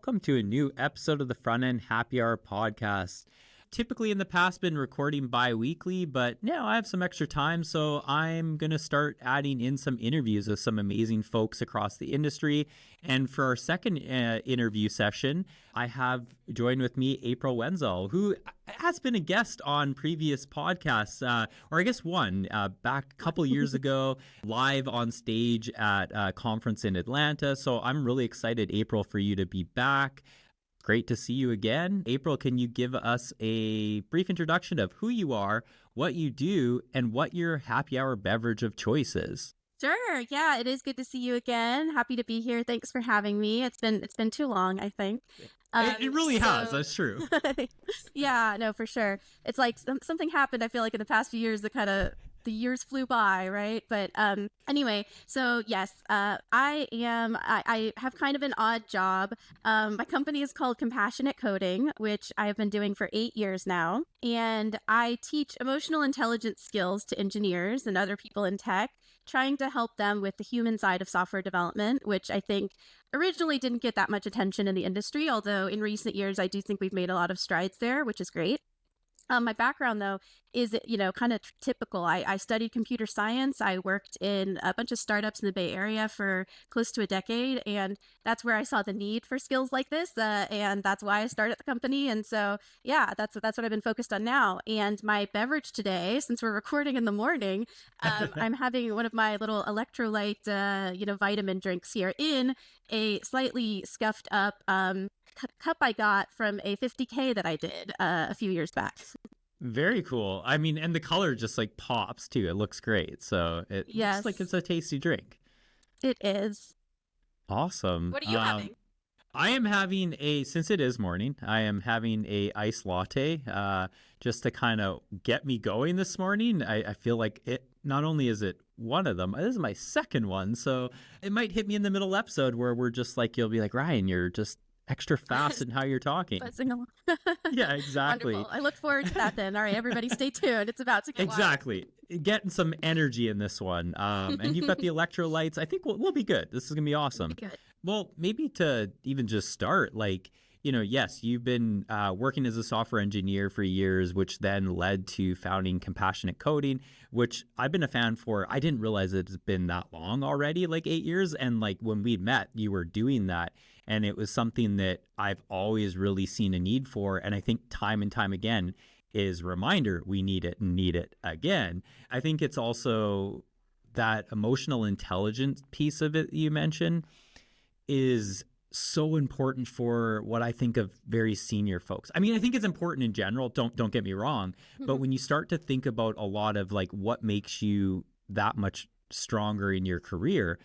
welcome to a new episode of the Front End Happy Hour podcast. Typically in the past been recording bi-weekly, but now I have some extra time, so I'm going to start adding in some interviews with some amazing folks across the industry. And for our second interview session, I have joined with me April Wensel, who has been a guest on previous podcasts, or I guess one, back a couple years ago, live on stage at a conference in Atlanta. So I'm really excited, April, for you to be back. Great to see you again. April, can you give us a brief introduction of who you are, what you do, and what your happy hour beverage of choice is? Sure. Yeah, it is good to see you again. Happy to be here. Thanks for having me. It's been too long, I think. It really has. That's true. Yeah, no, for sure. It's like something happened, I feel like, in the past few years that the years flew by, right? But anyway, so yes, I have kind of an odd job. My company is called Compassionate Coding, which I have been doing for 8 years now. And I teach emotional intelligence skills to engineers and other people in tech, trying to help them with the human side of software development, which I think originally didn't get that much attention in the industry, although in recent years, I do think we've made a lot of strides there, which is great. My background, though, is, kind of typical. I studied computer science. I worked in a bunch of startups in the Bay Area for close to a decade, and that's where I saw the need for skills like this, and that's why I started the company. And so, yeah, that's what I've been focused on now. And my beverage today, since we're recording in the morning, I'm having one of my little electrolyte, vitamin drinks here in a slightly scuffed up cup I got from a 50K that I did a few years back. Very cool. I mean, and the color just like pops too. It looks great. So it looks like it's a tasty drink. It is. Awesome. What are you having? I am having since it is morning, I am having a iced latte just to kind of get me going this morning. I feel like it, not only is it one of them, this is my second one. So it might hit me in the middle episode where we're just like, you'll be like, Ryan, you're just extra fast in how you're talking. Yeah, exactly. Wonderful. I look forward to that then. All right, everybody stay tuned. It's about to get exactly wild. Getting some energy in this one. And you've got the electrolytes. I think we'll be good. This is going to be awesome. Good. Well, maybe to even just start, like, yes, you've been working as a software engineer for years, which then led to founding Compassionate Coding, which I've been a fan for. I didn't realize it's been that long already, like 8 years. And like when we met, you were doing that. And it was something that I've always really seen a need for. And I think time and time again is a reminder we need it and need it again. I think it's also that emotional intelligence piece of it you mentioned is so important for what I think of very senior folks. I mean, I think it's important in general. Don't get me wrong. But when you start to think about a lot of like what makes you that much stronger in your career,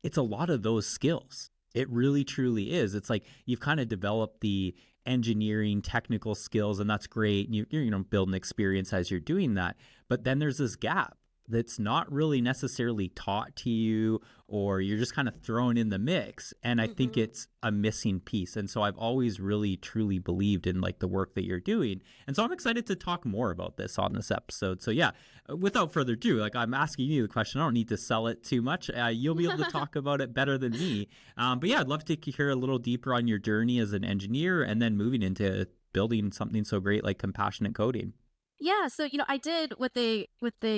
it's a lot of those skills. It really, truly is. It's like you've kind of developed the engineering technical skills, and that's great. You're building experience as you're doing that. But then there's this gap that's not really necessarily taught to you, or you're just kind of thrown in the mix. And I think it's a missing piece. And so I've always really, truly believed in like the work that you're doing. And so I'm excited to talk more about this on this episode. So yeah, without further ado, like I'm asking you the question. I don't need to sell it too much. You'll be able to talk about it better than me. But yeah, I'd love to hear a little deeper on your journey as an engineer and then moving into building something so great like Compassionate Coding. Yeah, so I did what they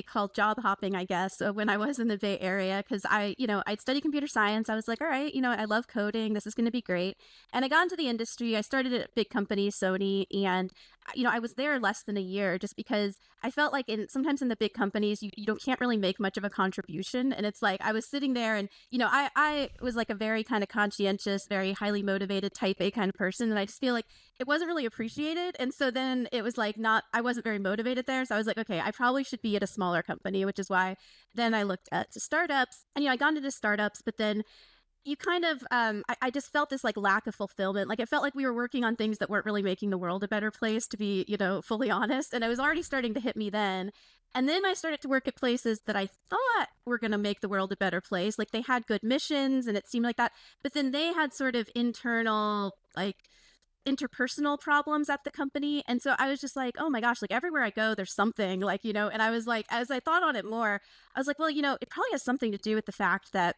call job hopping, I guess, when I was in the Bay Area, because I'd studied computer science. I was like, all right, I love coding. This is going to be great. And I got into the industry. I started at a big company, Sony, and I was there less than a year just because I felt like sometimes in the big companies you can't really make much of a contribution. And it's like I was sitting there and I was like a very kind of conscientious, very highly motivated type A kind of person, and I just feel like it wasn't really appreciated. And so then it was like I wasn't very motivated there. So I was like, okay, I probably should be at a smaller company, which is why then I looked at startups. And I got into startups, but then you kind of I just felt this like lack of fulfillment. Like it felt like we were working on things that weren't really making the world a better place, to be fully honest. And it was already starting to hit me then. And then I started to work at places that I thought were going to make the world a better place. Like they had good missions and it seemed like that, but then they had sort of internal like interpersonal problems at the company. And so I was just like, oh my gosh, like everywhere I go there's something, like, and I was like, as I thought on it more, I was like, well, it probably has something to do with the fact that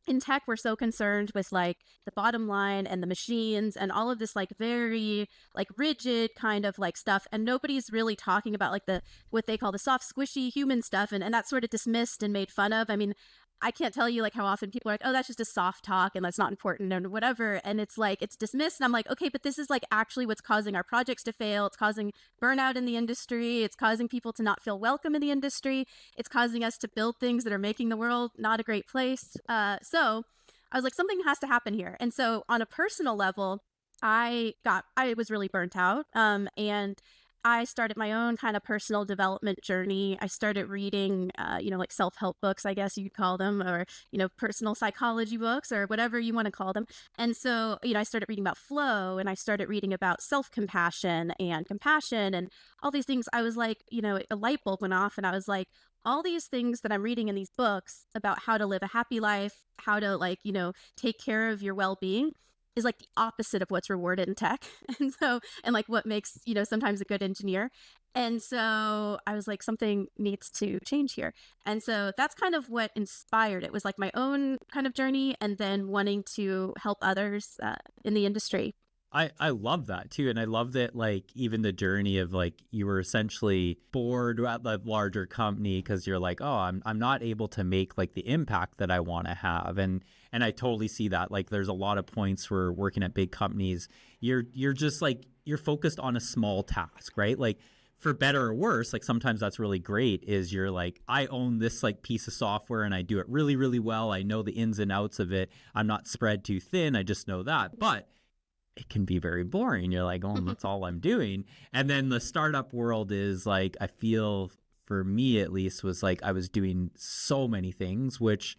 in tech, we're so concerned with like the bottom line and the machines and all of this like very like rigid kind of like stuff, and nobody's really talking about like the what they call the soft squishy human stuff, and that's sort of dismissed and made fun of. I mean, I can't tell you like how often people are like, oh, that's just a soft talk and that's not important and whatever, and it's like it's dismissed, and I'm like, okay, but this is like actually what's causing our projects to fail. It's causing burnout in the industry. It's causing people to not feel welcome in the industry. It's causing us to build things that are making the world not a great place. So I was like, something has to happen here. And so on a personal level, I was really burnt out. And I started my own kind of personal development journey. I started reading, like self-help books, I guess you could call them, or, personal psychology books or whatever you want to call them. And so, I started reading about flow, and I started reading about self-compassion and compassion and all these things. I was like, a light bulb went off, and I was like, all these things that I'm reading in these books about how to live a happy life, how to like, take care of your well-being is like the opposite of what's rewarded in tech. And so, and like what makes, sometimes a good engineer. And so I was like, something needs to change here. And so that's kind of what inspired it, was like my own kind of journey, and then wanting to help others in the industry. I love that too. And I love that, like, even the journey of like you were essentially bored at the larger company because you're like, oh, I'm not able to make like the impact that I want to have. And I totally see that. Like there's a lot of points where working at big companies, you're just like you're focused on a small task, right? Like for better or worse, like sometimes that's really great, is you're like, I own this like piece of software and I do it really, really well. I know the ins and outs of it. I'm not spread too thin. I just know that. But it can be very boring. You're like, oh, that's all I'm doing. And then the startup world is like, I feel for me at least was like I was doing so many things, which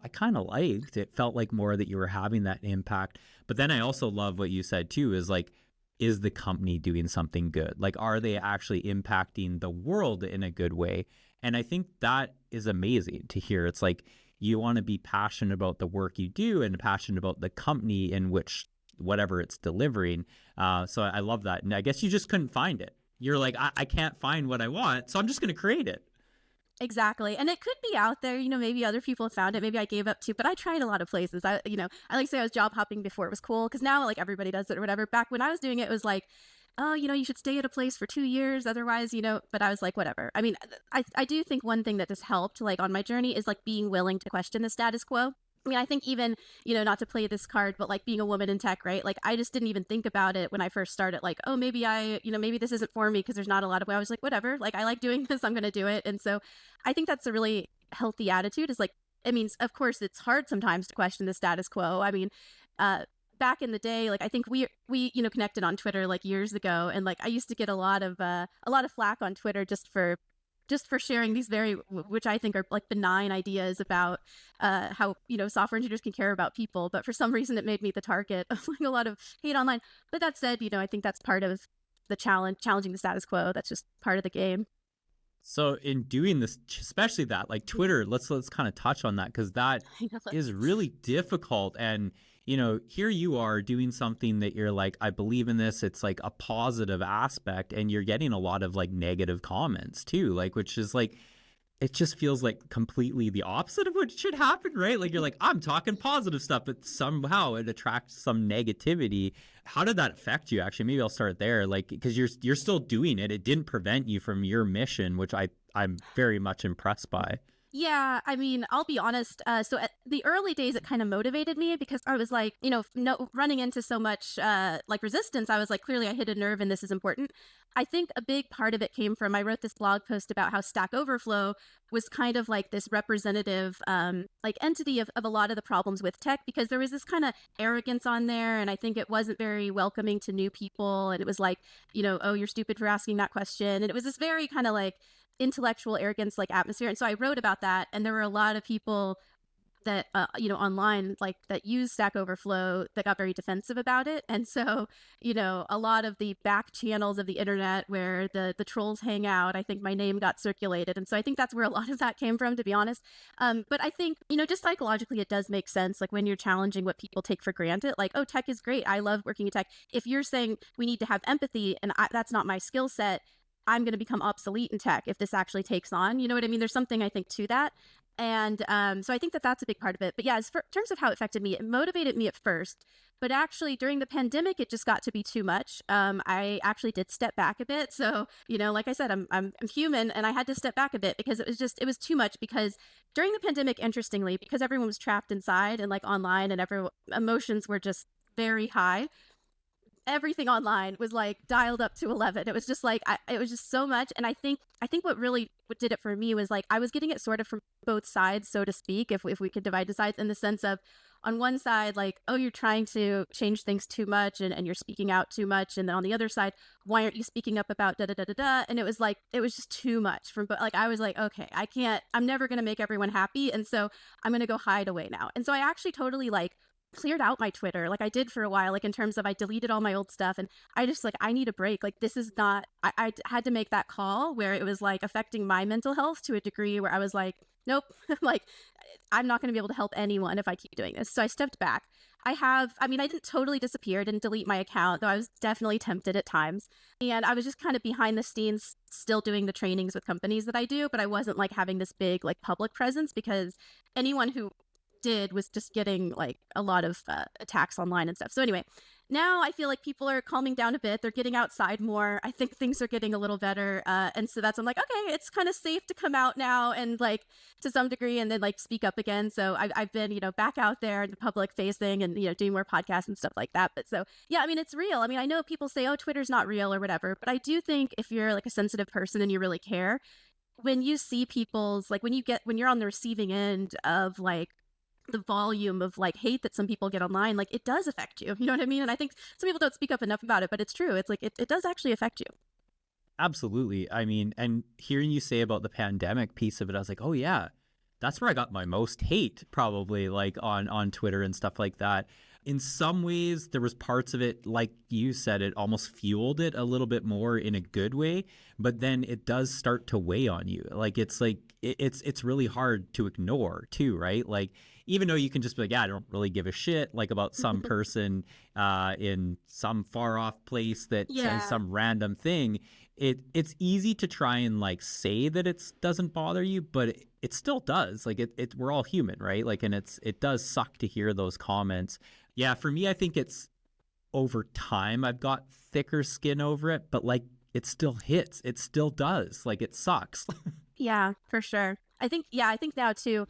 I kind of liked. It felt like more that you were having that impact. But then I also love what you said too, is like, is the company doing something good? Like, are they actually impacting the world in a good way? And I think that is amazing to hear. It's like you want to be passionate about the work you do and passionate about the company in which whatever it's delivering. So I love that. And I guess you just couldn't find it. You're like, I can't find what I want, so I'm just going to create it. Exactly. And it could be out there, maybe other people have found it. Maybe I gave up too, but I tried a lot of places. I like to say I was job hopping before it was cool, because now like everybody does it or whatever. Back when I was doing it, it was like, oh, you should stay at a place for 2 years. Otherwise, but I was like, whatever. I mean, I do think one thing that has helped like on my journey is like being willing to question the status quo. I mean, I think even, not to play this card, but like being a woman in tech, right? Like I just didn't even think about it when I first started. Like, oh, maybe maybe this isn't for me because there's not a lot of, I was like, whatever, like I like doing this, I'm going to do it. And so I think that's a really healthy attitude, is like, it means, of course, it's hard sometimes to question the status quo. I mean, back in the day, like I think we connected on Twitter like years ago, and like I used to get a lot of flack on Twitter just for sharing these which I think are like benign ideas about how, software engineers can care about people. But for some reason, it made me the target of like a lot of hate online. But that said, I think that's part of the challenging the status quo. That's just part of the game. So in doing this, especially that like Twitter, let's kind of touch on that, because that is really difficult. And here you are doing something that you're like, I believe in this. It's like a positive aspect, and you're getting a lot of like negative comments too, like, which is like, it just feels like completely the opposite of what should happen, right? Like you're like, I'm talking positive stuff, but somehow it attracts some negativity. How did that affect you? Actually, maybe I'll start there, like, because you're still doing it. It didn't prevent you from your mission, which I'm very much impressed by. Yeah, I mean, I'll be honest. So at the early days, it kind of motivated me because I was like, no, running into so much like resistance. I was like, clearly I hit a nerve and this is important. I think a big part of it came from, I wrote this blog post about how Stack Overflow was kind of like this representative like entity of a lot of the problems with tech, because there was this kind of arrogance on there. And I think it wasn't very welcoming to new people. And it was like, oh, you're stupid for asking that question. And it was this very kind of like intellectual arrogance like atmosphere. And so I wrote about that, and there were a lot of people that online, like that use Stack Overflow, that got very defensive about it. And so a lot of the back channels of the internet where the trolls hang out, I think my name got circulated. And so I think that's where a lot of that came from, to be honest. But I think just psychologically it does make sense, like when you're challenging what people take for granted, like, oh, tech is great, I love working in tech. If you're saying we need to have empathy, and that's not my skill set, I'm going to become obsolete in tech if this actually takes on. You know what I mean? There's something I think to that. And so I think that that's a big part of it. But yeah, in terms of how it affected me, it motivated me at first. But actually, during the pandemic, it just got to be too much. I actually did step back a bit. So, like I said, I'm human, and I had to step back a bit because it was too much. Because during the pandemic, interestingly, because everyone was trapped inside and like online, and emotions were just very high, everything online was like dialed up to 11. It was just like it was just so much. And I think what did it for me was like I was getting it sort of from both sides, so to speak, if we could divide the sides, in the sense of, on one side, like, oh, you're trying to change things too much, and you're speaking out too much, and then on the other side, why aren't you speaking up about da da da da da? And it was like it was just too much from, but like I was like, okay, I'm never gonna make everyone happy, and so I'm gonna go hide away now. And so I actually totally like cleared out my Twitter, like I did for a while, like in terms of I deleted all my old stuff, and I just like, I need a break. Like, this is not, I had to make that call where it was like affecting my mental health to a degree where I was like, nope, like I'm not going to be able to help anyone if I keep doing this. So I stepped back. I didn't totally disappear, didn't delete my account, though I was definitely tempted at times. And I was just kind of behind the scenes, still doing the trainings with companies that I do, but I wasn't like having this big like public presence, because anyone who did was just getting like a lot of attacks online and stuff. So anyway, now I feel like people are calming down a bit. They're getting outside more. I think things are getting a little better. And so I'm like, okay, it's kind of safe to come out now and like to some degree, and then like speak up again. So I've been, back out there in the public facing, and, doing more podcasts and stuff like that. But so, yeah, I mean, it's real. I mean, I know people say, oh, Twitter's not real or whatever, but I do think if you're like a sensitive person and you really care, when you see people's, like when you're on the receiving end of like the volume of like hate that some people get online, like it does affect you. You know what I mean? And I think some people don't speak up enough about it, but it's true. It's like it does actually affect you. Absolutely. I mean, and hearing you say about the pandemic piece of it, I was like, oh yeah, that's where I got my most hate, probably, like on Twitter and stuff like that. In some ways, there was parts of it, like you said, it almost fueled it a little bit more in a good way, but then it does start to weigh on you. Like it's really hard to ignore too, right? Like, even though you can just be like, yeah, I don't really give a shit, like about some person in some far off place that says some random thing. It's easy to try and like say that it doesn't bother you, but it still does. Like we're all human, right? Like, and it does suck to hear those comments. Yeah, for me, I think it's over time I've got thicker skin over it, but like it still hits. It still does. Like, it sucks. Yeah, for sure. I think now too,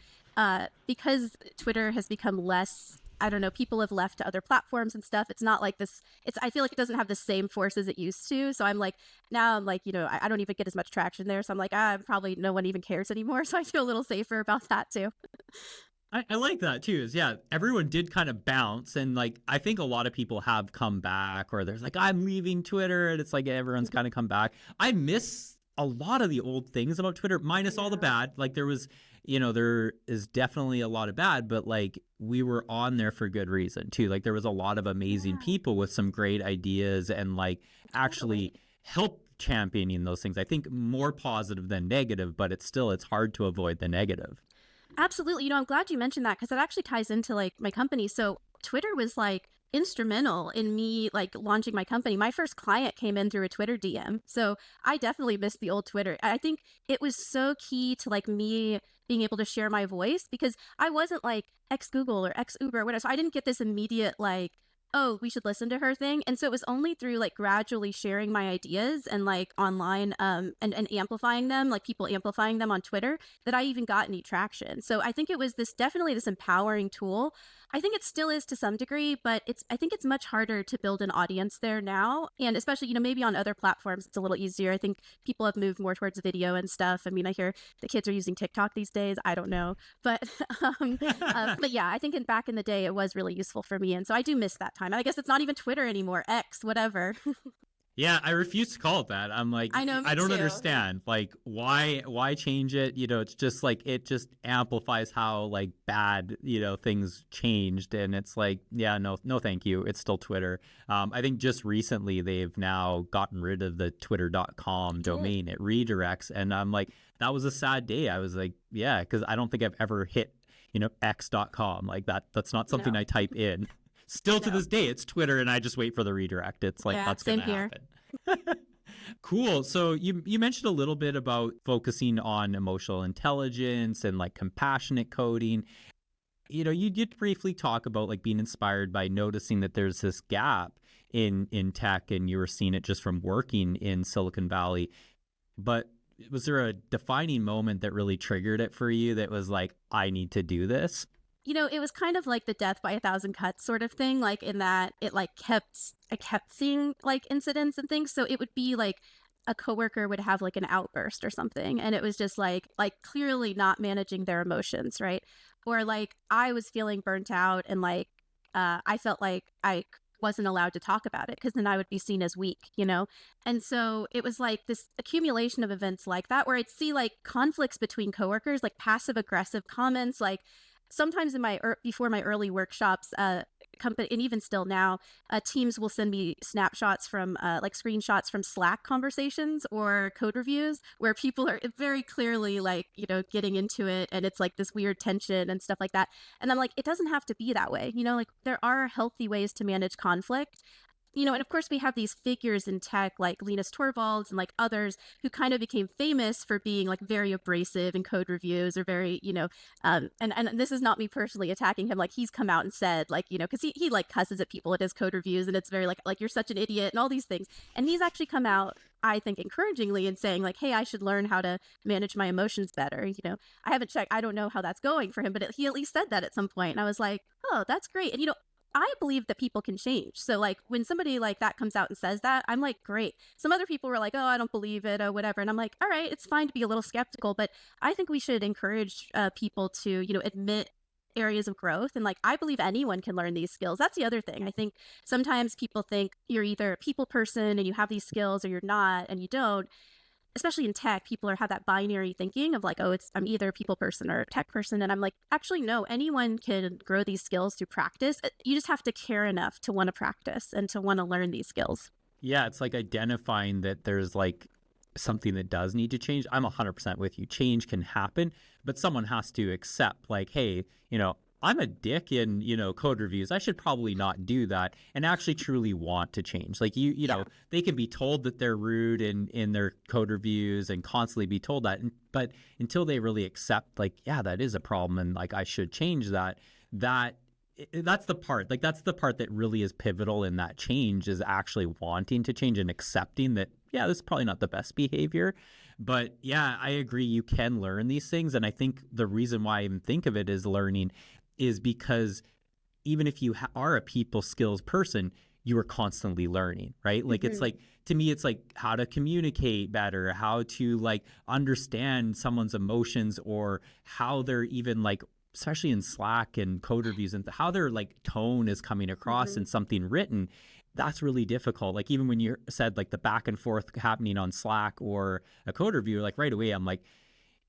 because Twitter has become less, I don't know, people have left to other platforms and stuff. It's not like this. I feel like it doesn't have the same force as it used to. So I'm like, now I'm like, I don't even get as much traction there. So I'm like, probably no one even cares anymore. So I feel a little safer about that too. I like that too. Everyone did kind of bounce, and like I think a lot of people have come back, or there's like, I'm leaving Twitter, and it's like everyone's kind of come back. I miss a lot of the old things about Twitter, minus all the bad. Like there is definitely a lot of bad, but like we were on there for good reason too. Like there was a lot of amazing people with some great ideas, and like actually help championing those things. I think more positive than negative, but it's hard to avoid the negative. Absolutely. I'm glad you mentioned that, because that actually ties into like my company. So Twitter was like instrumental in me like launching my company. My first client came in through a Twitter DM. So I definitely missed the old Twitter. I think it was so key to like me being able to share my voice, because I wasn't like ex Google or ex Uber or whatever. So I didn't get this immediate like, oh, we should listen to her thing. And so it was only through like gradually sharing my ideas and like online and amplifying them, like people amplifying them on Twitter, that I even got any traction. So I think it was definitely this empowering tool. I think it still is to some degree, but I think it's much harder to build an audience there now. And especially, maybe on other platforms, it's a little easier. I think people have moved more towards video and stuff. I mean, I hear the kids are using TikTok these days. I don't know. But but yeah, I think back in the day, it was really useful for me. And so I do miss that time. I guess it's not even Twitter anymore, X, whatever. Yeah, I refuse to call it that. I'm like, I know, I don't too. understand. Like, why change it? It's just like, it just amplifies how like bad, things changed. And it's like, yeah, no, thank you. It's still Twitter. I think just recently they've now gotten rid of the twitter.com domain. It redirects. And I'm like, that was a sad day. I was like, yeah, because I don't think I've ever hit, x.com like that. That's not something I type in. Still to this day, it's Twitter, and I just wait for the redirect. It's like, that's going to happen. Cool. So you mentioned a little bit about focusing on emotional intelligence and like compassionate coding. You did briefly talk about like being inspired by noticing that there's this gap in tech, and you were seeing it just from working in Silicon Valley. But was there a defining moment that really triggered it for you that was like, I need to do this? It was kind of like the death by a thousand cuts sort of thing, like in that it like I kept seeing like incidents and things. So it would be like a coworker would have like an outburst or something, and it was just like clearly not managing their emotions, right? Or like I was feeling burnt out, and like I felt like I wasn't allowed to talk about it because then I would be seen as weak. And so it was like this accumulation of events like that where I'd see like conflicts between coworkers, like passive aggressive comments, like sometimes in my before my early workshops, company, and even still now, teams will send me snapshots from like screenshots from Slack conversations or code reviews where people are very clearly like getting into it, and it's like this weird tension and stuff like that. And I'm like, it doesn't have to be that way. Like there are healthy ways to manage conflict. And of course we have these figures in tech like Linus Torvalds and like others who kind of became famous for being like very abrasive in code reviews or very, and this is not me personally attacking him. Like he's come out and said like, because he like cusses at people at his code reviews, and it's very like you're such an idiot and all these things. And he's actually come out, I think, encouragingly and saying like, hey, I should learn how to manage my emotions better. I haven't checked. I don't know how that's going for him, but he at least said that at some point. And I was like, oh, that's great. And I believe that people can change. So like when somebody like that comes out and says that, I'm like, great. Some other people were like, oh, I don't believe it or whatever. And I'm like, all right, it's fine to be a little skeptical, but I think we should encourage people to, admit areas of growth. And like, I believe anyone can learn these skills. That's the other thing. I think sometimes people think you're either a people person and you have these skills or you're not, and you don't. Especially in tech, people have that binary thinking of like, oh, I'm either a people person or a tech person. And I'm like, actually, no, anyone can grow these skills through practice. You just have to care enough to want to practice and to want to learn these skills. Yeah, it's like identifying that there's like something that does need to change. I'm 100% with you. Change can happen, but someone has to accept like, hey, I'm a dick in, code reviews. I should probably not do that and actually truly want to change. Like you know, they can be told that they're rude in their code reviews and constantly be told that. But until they really accept like, yeah, that is a problem and like I should change that, that's the part that really is pivotal in that change, is actually wanting to change and accepting that, yeah, this is probably not the best behavior. But yeah, I agree. You can learn these things. And I think the reason why I even think of it as learning is because even if you are a people skills person, you are constantly learning, right? Like it's like, to me, it's like how to communicate better, how to like understand someone's emotions, or how they're even like, especially in Slack and code reviews, and how their like tone is coming across in something written. That's really difficult. Like even when you said like the back and forth happening on Slack or a code review, like right away, I'm like,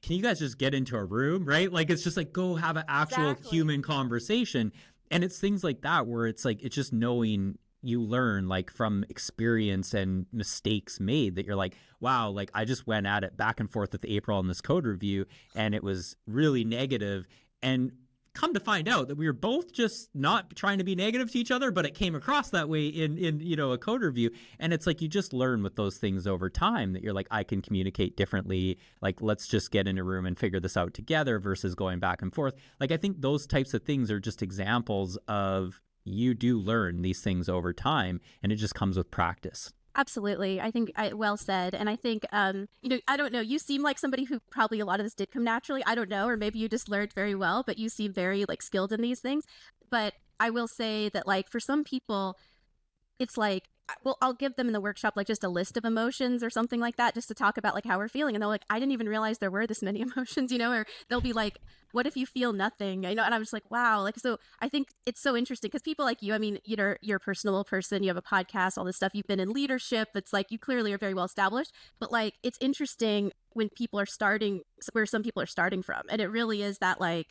can you guys just get into a room, right? Like it's just like, go have an actual human conversation. And it's things like that where it's like, it's just knowing, you learn like from experience and mistakes made, that you're like, wow, like I just went at it back and forth with April on this code review and it was really negative. And come to find out that we were both just not trying to be negative to each other, but it came across that way in a code review. And it's like, you just learn with those things over time, that you're like, I can communicate differently. Like, let's just get in a room and figure this out together versus going back and forth. Like, I think those types of things are just examples of, you do learn these things over time, and it just comes with practice. Absolutely. I think well said. And I think, I don't know, you seem like somebody who probably a lot of this did come naturally. I don't know, or maybe you just learned very well, but you seem very like skilled in these things. But I will say that like for some people, it's like, well, I'll give them in the workshop like just a list of emotions or something like that, just to talk about like how we're feeling. And they're like, I didn't even realize there were this many emotions, or they'll be like, what if you feel nothing? And I'm just like, wow. Like, so I think it's so interesting because people like you, I mean, you're a personable person, you have a podcast, all this stuff, you've been in leadership. It's like, you clearly are very well established, but like, it's interesting when people are starting where some people are starting from. And it really is that like,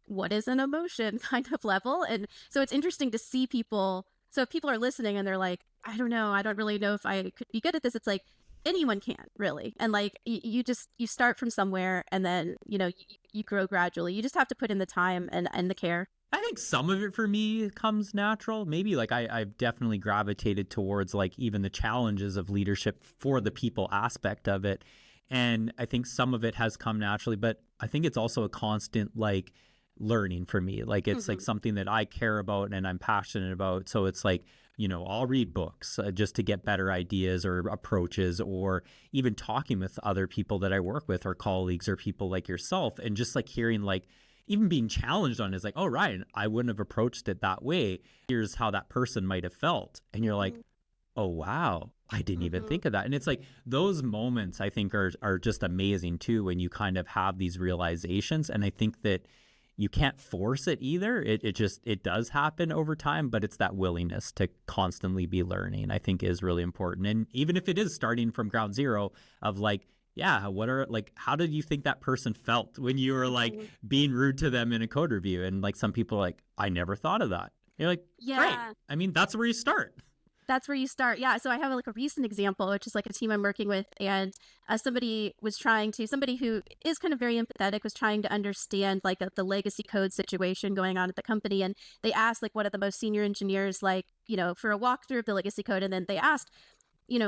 what is an emotion kind of level. And so it's interesting to see people. So if people are listening and they're like, I don't know, I don't really know if I could be good at this, it's like anyone can really. And like you start from somewhere, and then you grow gradually. You just have to put in the time and the care. I think some of it for me comes natural. Maybe like I've definitely gravitated towards like even the challenges of leadership for the people aspect of it. And I think some of it has come naturally, but I think it's also a constant like learning for me. Like it's like Hmm. something that I care about and I'm passionate about. So it's like, I'll read books just to get better ideas or approaches, or even talking with other people that I work with or colleagues or people like yourself, and just like hearing like, even being challenged on it is like, oh, Ryan, I wouldn't have approached it that way. Here's how that person might have felt. And you're like, oh, wow, I didn't even Hmm. think of that. And it's like those moments I think are just amazing too, when you kind of have these realizations. And I think that you can't force it either. It does happen over time, but it's that willingness to constantly be learning, I think, is really important. And even if it is starting from ground zero of like, yeah, how did you think that person felt when you were like Hmm. being rude to them in a code review? And like some people are like, I never thought of that. You're like, great. Yeah. I mean, that's where you start. That's where you start. Yeah. So I have like a recent example, which is like a team I'm working with, and somebody who is kind of very empathetic was trying to understand like the legacy code situation going on at the company, and they asked like one of the most senior engineers, like for a walkthrough of the legacy code, and then they asked,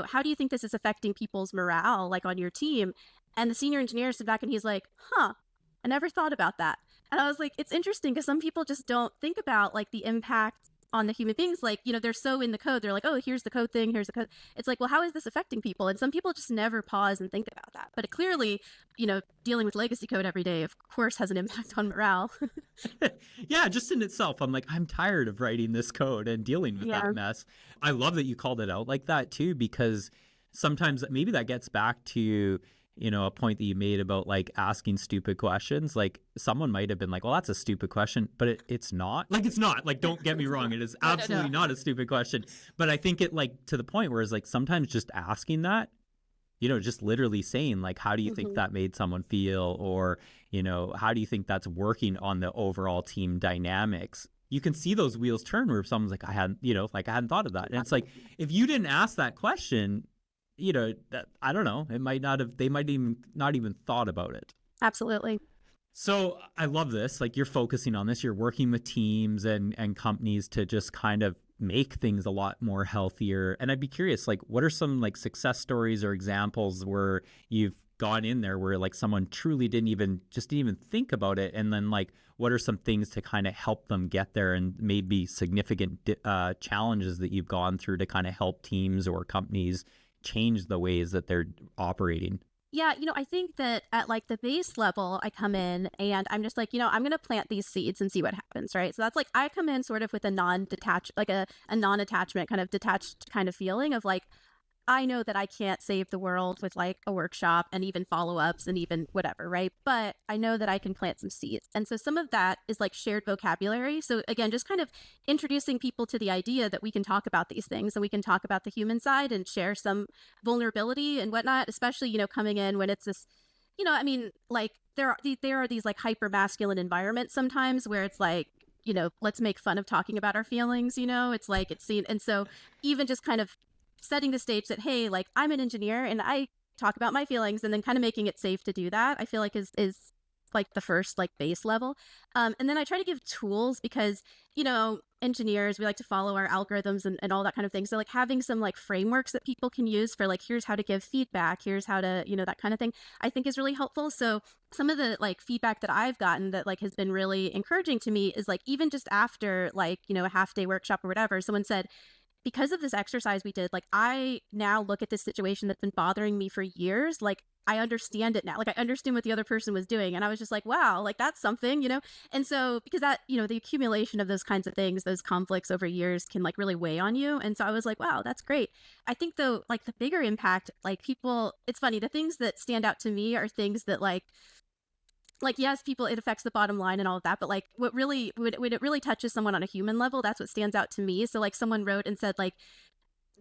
how do you think this is affecting people's morale, like on your team? And the senior engineer stood back and he's like, huh, I never thought about that. And I was like, it's interesting because some people just don't think about like the impact on the human beings. Like, they're so in the code. They're like, oh, here's the code thing. Here's the code. It's like, well, how is this affecting people? And some people just never pause and think about that. But it clearly, dealing with legacy code every day, of course, has an impact on morale. Yeah, just in itself, I'm like, I'm tired of writing this code and dealing with Yeah. that mess. I love that you called it out like that too, because sometimes maybe that gets back to, a point that you made about like asking stupid questions. Like someone might have been like, well, that's a stupid question, but it's not. Like, it's not. Like, don't get me wrong. It is No, no, no. absolutely not a stupid question. But I think it like to the point where it's like sometimes just asking that, just literally saying like, how do you think Hmm. that made someone feel? Or, how do you think that's working on the overall team dynamics? You can see those wheels turn where someone's like, I hadn't thought of that. And it's like, if you didn't ask that question, that, I don't know, they might even not even thought about it. Absolutely. So I love this. Like you're focusing on this, you're working with teams and companies to just kind of make things a lot more healthier. And I'd be curious, like, what are some like success stories or examples where you've gone in there where like someone truly didn't even think about it, and then like what are some things to kind of help them get there, and maybe significant challenges that you've gone through to kind of help teams or companies change the ways that they're operating? Yeah, I think that at like the base level, I come in and I'm just like, I'm going to plant these seeds and see what happens, right? So that's like, I come in sort of with a non-detached, like a non-attachment kind of detached kind of feeling of like, I know that I can't save the world with like a workshop and even follow ups and even whatever, right? But I know that I can plant some seeds. And so some of that is like shared vocabulary. So again, just kind of introducing people to the idea that we can talk about these things and we can talk about the human side and share some vulnerability and whatnot, especially, coming in when it's this, I mean, like there are these like hyper masculine environments sometimes where it's like, let's make fun of talking about our feelings, it's like it's seen. And so even just kind of setting the stage that, hey, like I'm an engineer and I talk about my feelings, and then kind of making it safe to do that, I feel like is like the first like base level. And then I try to give tools because, engineers, we like to follow our algorithms and all that kind of thing. So like having some like frameworks that people can use for like, here's how to give feedback, here's how to, that kind of thing, I think is really helpful. So some of the like feedback that I've gotten that like has been really encouraging to me is like, even just after like, a half day workshop or whatever, someone said, because of this exercise we did, like I now look at this situation that's been bothering me for years, like I understand it now. Like I understand what the other person was doing. And I was just like, wow, like that's something. And so because that, the accumulation of those kinds of things, those conflicts over years can like really weigh on you. And so I was like, wow, that's great. I think though, like the bigger impact, like people, it's funny, the things that stand out to me are things that like yes, people, it affects the bottom line and all of that, but like what really when it really touches someone on a human level, that's what stands out to me. So like someone wrote and said like,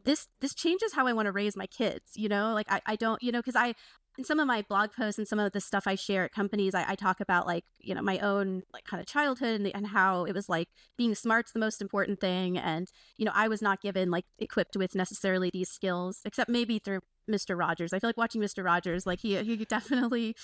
this changes how I want to raise my kids, like I don't, because I, in some of my blog posts and some of the stuff I share at companies, I talk about like, my own like kind of childhood and how it was like being smart's the most important thing. And, I was not given like equipped with necessarily these skills, except maybe through Mr. Rogers. I feel like watching Mr. Rogers, like he definitely,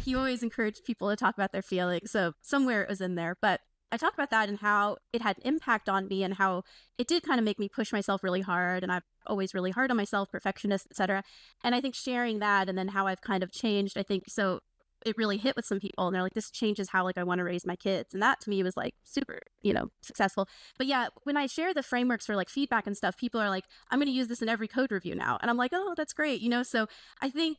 he always encouraged people to talk about their feelings. So somewhere it was in there, but I talk about that and how it had an impact on me and how it did kind of make me push myself really hard. And I'm always really hard on myself, perfectionist, etc. And I think sharing that and then how I've kind of changed, I think so it really hit with some people and they're like, this changes how like I want to raise my kids. And that to me was like super, successful. But yeah, when I share the frameworks for like feedback and stuff, people are like, I'm going to use this in every code review now. And I'm like, oh, that's great. So I think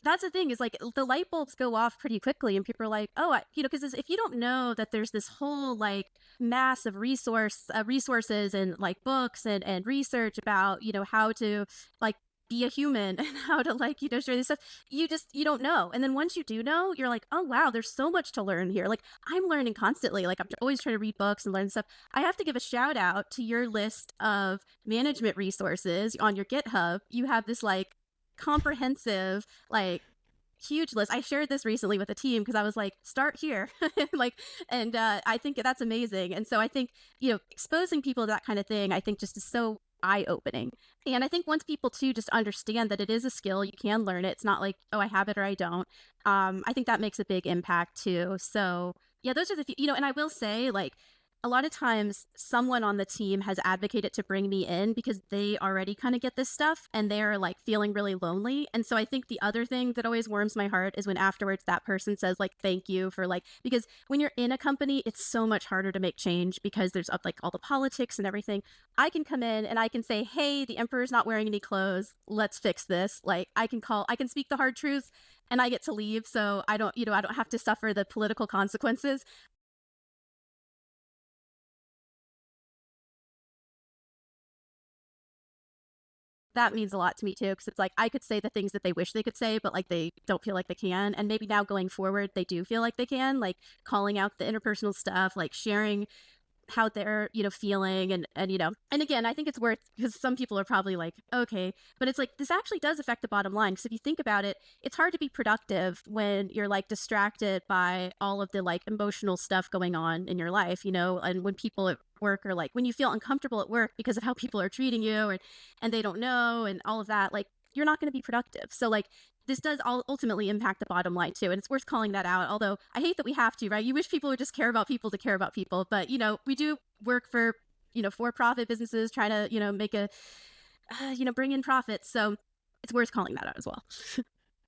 that's the thing is like the light bulbs go off pretty quickly and people are like, oh, because if you don't know that there's this whole like mass of resources and like books and research about, how to like be a human and how to like, share this stuff, you don't know. And then once you do know, you're like, oh wow, there's so much to learn here. Like I'm learning constantly. Like I'm always trying to read books and learn stuff. I have to give a shout out to your list of management resources on your GitHub. You have this like comprehensive, like huge list. I shared this recently with a team because I was like, start here. Like, and I think that's amazing. And so I think, exposing people to that kind of thing, I think just is so eye opening. And I think once people too just understand that it is a skill, you can learn it. It's not like, oh, I have it or I don't. I think that makes a big impact too. So yeah, those are the, and I will say like, a lot of times someone on the team has advocated to bring me in because they already kind of get this stuff and they're like feeling really lonely. And so I think the other thing that always warms my heart is when afterwards that person says like, thank you for like, because when you're in a company, it's so much harder to make change because there's like all the politics and everything. I can come in and I can say, hey, the emperor's not wearing any clothes. Let's fix this. Like I can speak the hard truths and I get to leave. So I don't have to suffer the political consequences. That means a lot to me too, because it's like I could say the things that they wish they could say, but like they don't feel like they can. And maybe now going forward, they do feel like they can, like calling out the interpersonal stuff, like sharing how they're feeling and again I think it's worth because some people are probably like okay, but it's like this actually does affect the bottom line because if you think about it, it's hard to be productive when you're like distracted by all of the like emotional stuff going on in your life, and when people at work are like when you feel uncomfortable at work because of how people are treating you and they don't know and all of that, like you're not going to be productive. So like this does ultimately impact the bottom line too. And it's worth calling that out. Although I hate that we have to, right? You wish people would just care about people to care about people. But, we do work for, for-profit businesses trying to, make a, bring in profits. So it's worth calling that out as well.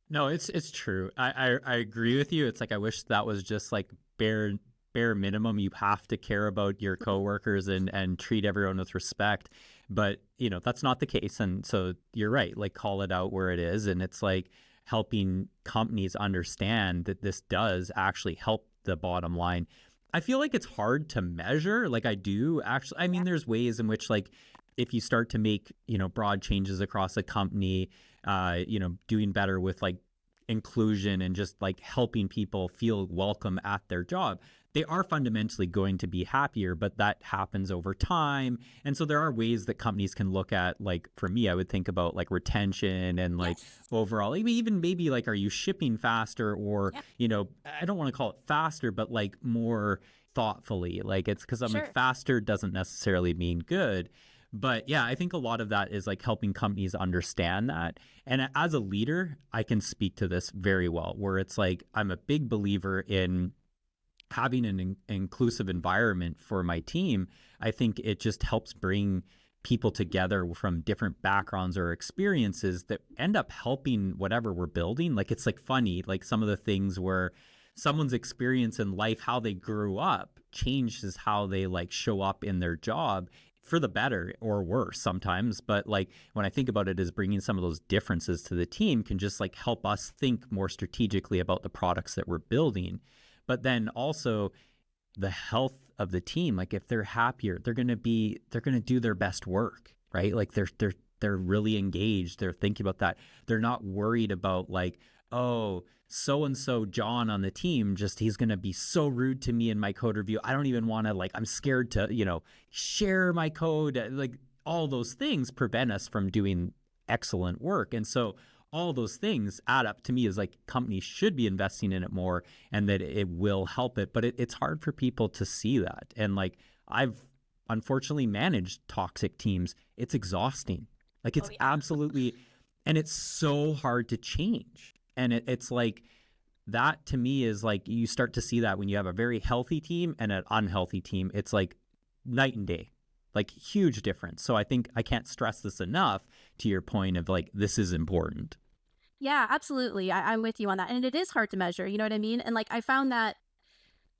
No, it's true. I agree with you. It's like I wish that was just like bare minimum. You have to care about your coworkers and treat everyone with respect. But, that's not the case. And so you're right, like call it out where it is. And it's like helping companies understand that this does actually help the bottom line. I feel like it's hard to measure. Like I do actually, I mean, there's ways in which like if you start to make, broad changes across a company, doing better with like inclusion and just like helping people feel welcome at their job, they are fundamentally going to be happier, but that happens over time. And so there are ways that companies can look at, like for me, I would think about like retention and like overall, even maybe like, are you shipping faster or, I don't want to call it faster, but like more thoughtfully, like it's because I'm like faster doesn't necessarily mean good. But yeah, I think a lot of that is like helping companies understand that. And as a leader, I can speak to this very well, where it's like, I'm a big believer in having an inclusive environment for my team. I think it just helps bring people together from different backgrounds or experiences that end up helping whatever we're building. Like it's like funny, like some of the things where someone's experience in life, how they grew up, changes how they like show up in their job for the better or worse sometimes. But like when I think about it as bringing some of those differences to the team can just like help us think more strategically about the products that we're building. But then also the health of the team, like if they're happier, they're going to do their best work, right? Like they're really engaged. They're thinking about that. They're not worried about like, oh, so-and-so John on the team, he's going to be so rude to me in my code review. I don't even want to like, I'm scared to, share my code. Like all those things prevent us from doing excellent work. And so all those things add up to me as like companies should be investing in it more and that it will help it. But it's hard for people to see that. And like I've unfortunately managed toxic teams. It's exhausting. Like it's absolutely, and it's so hard to change. And it's like, that to me is like, you start to see that when you have a very healthy team and an unhealthy team, it's like night and day, like huge difference. So I think I can't stress this enough, to your point of like, this is important. Yeah, absolutely. I'm with you on that. And it is hard to measure, you know what I mean? And like I found that